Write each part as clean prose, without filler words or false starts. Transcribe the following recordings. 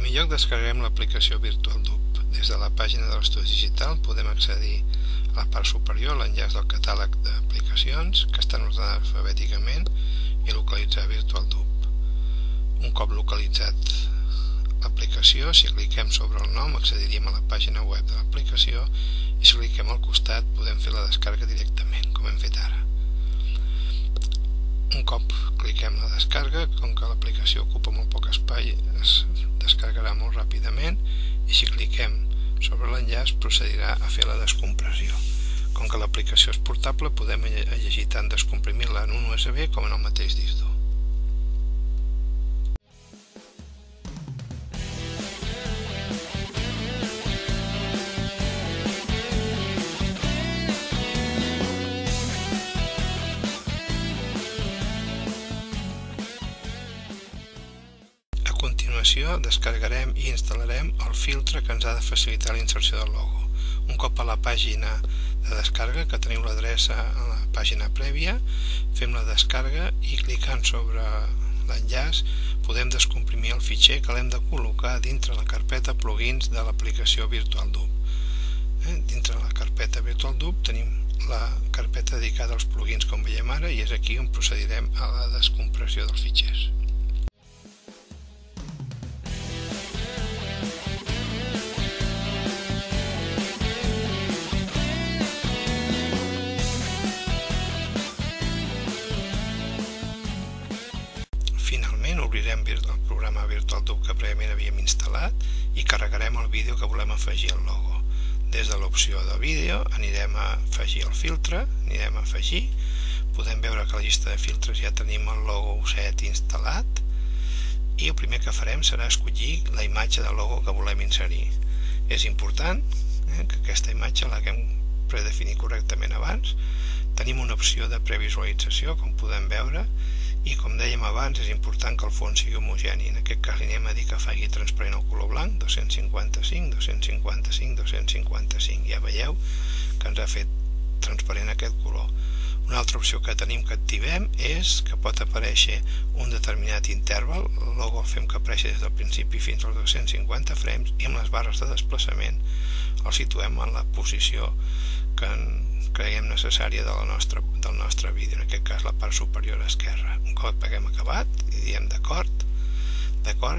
primer lloc descarreguem l'aplicació VirtualDub. Des de la pàgina de l'Estudi Digital podem accedir a la part superior a l'enllaç del catàleg d'aplicacions que estan ordenades alfabèticament i localitzar VirtualDub. Un cop localitzat l'aplicació, si cliquem sobre el nom accediríem a la pàgina web de l'aplicació i si cliquem al costat podem fer la descarga directament, com hem fet ara. Un cop cliquem la descarga, com que l'aplicació ocupa molt poc espai, es descarregarà molt ràpidament i si cliquem sobre l'enllaç procedirà a fer la descompressió. Com que l'aplicació és portable, podem llegir tant descomprimir-la en un USB com en el mateix disc dur. A continuació descarregarem i instal·larem el filtre que ens ha de facilitar la inserció del logo. Un cop a la pàgina de descarga, que teniu l'adreça a la pàgina prèvia, fem la descarga i clicant sobre l'enllaç podem descomprimir el fitxer que l'hem de col·locar dintre la carpeta plugins de l'aplicació VirtualDub. Dintre la carpeta VirtualDub tenim la carpeta dedicada als plugins com veiem ara i és aquí on procedirem a la descompressió dels fitxers. Finalment obrirem el programa VirtualDub que prèviament havíem instal·lat i carregarem el vídeo que volem afegir al logo. Des de l'opció de vídeo anirem a afegir el filtre, anirem a afegir, podem veure que a la llista de filtres ja tenim el logo set instal·lat i el primer que farem serà escollir la imatge del logo que volem inserir. És important que aquesta imatge l'haguem predefinit correctament abans. Tenim una opció de previsualització, com podem veure, i com dèiem abans és important que el fons sigui homogeni. En aquest cas li anem a dir que faci transparent el color blanc, 255, 255, 255. Ja veieu que ens ha fet transparent aquest color. Una altra opció que tenim que activem és que pot aparèixer un determinat interval. El logo el fem que apareixi des del principi fins als 250 frames i amb les barres de desplaçament el situem en la posició que creiem necessària del nostre vídeo, en aquest cas la part superior esquerra. Un cop haguem acabat i diem d'acord,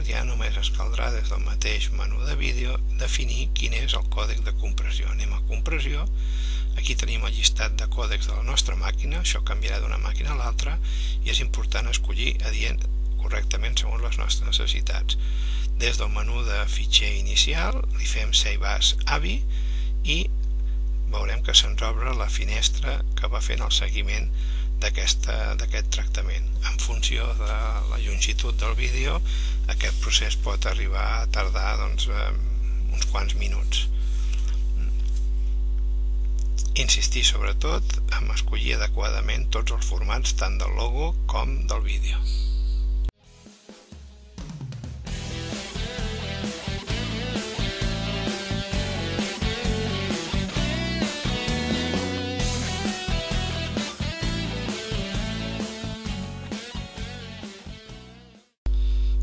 ja només ens caldrà des del mateix menú de vídeo definir quin és el còdec de compressió. Anem a compressió, aquí tenim el llistat de còdecs de la nostra màquina, això canviarà d'una màquina a l'altra i és important escollir adient correctament segons les nostres necessitats. Des del menú de fitxer inicial li fem Save as AVI i veurem que se'ns obre la finestra que va fent el seguiment d'aquest tractament. En funció de la longitud del vídeo, aquest procés pot arribar a tardar uns quants minuts. Insistir sobretot en escollir adequadament tots els formats tant del logo com del vídeo.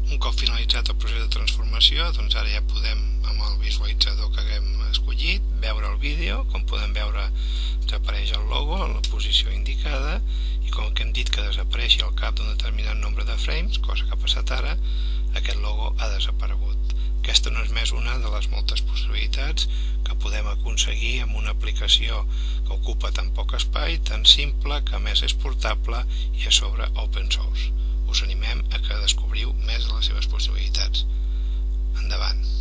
Un cop finalitzat el procés de transformació, ara ja podem, amb el visualitzador que haguem escollit, veure el vídeo. Com podem veure, ens apareix el logo en la posició indicada i com que hem dit que desapareixi al cap d'un determinat nombre de frames, cosa que ha passat ara, aquest logo ha desaparegut. Aquesta no és més una de les moltes possibilitats que podem aconseguir amb una aplicació que ocupa tan poc espai, tan simple, que a més és portable i a sobre open source. Us animem a que descobriu més de les seves possibilitats. Endavant!